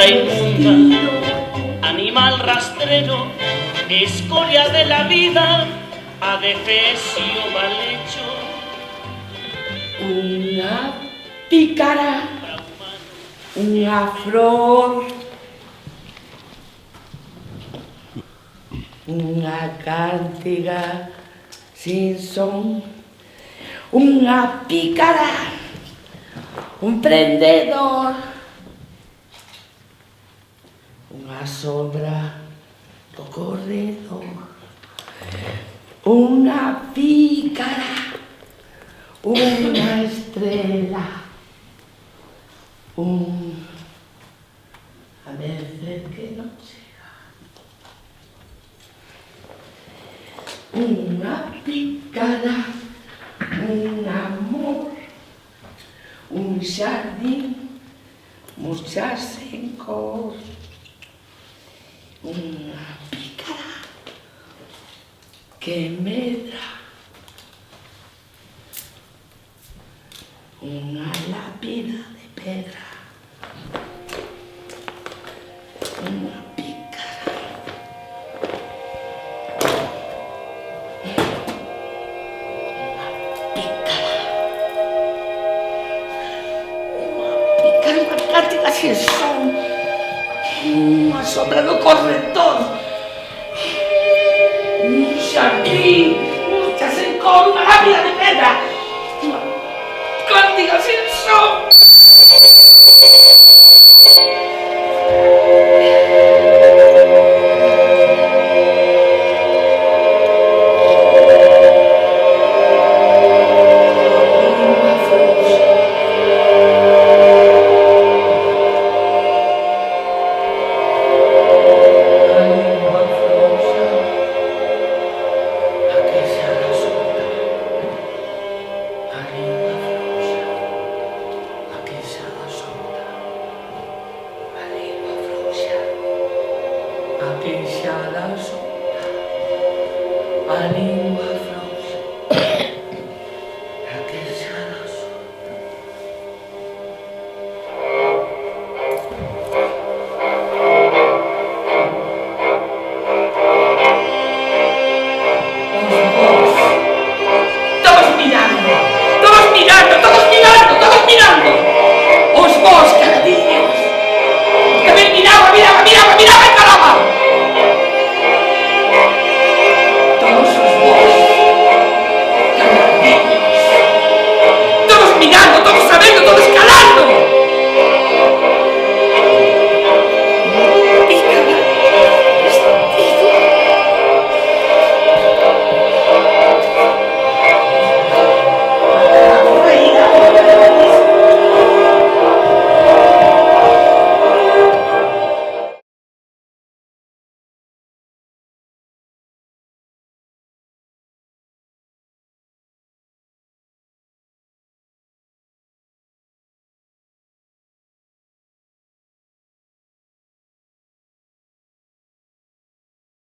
planta inmunda, animal rastrero, escoria de la vida, adefesio mal hecho. Una pícara, una flor, una cántiga sin son, una pícara, un prendedor, una sombra do corredor, una pícara, una estrella, a veces que no llega, una pícara, un amor, un jardín, muchas encor, una pícara que medra, una lápida de pedra, una pícara, una cántica sin son, una sombra do corredor, un jardín, muchas encor, una lápida de pedra, una cántica sin son.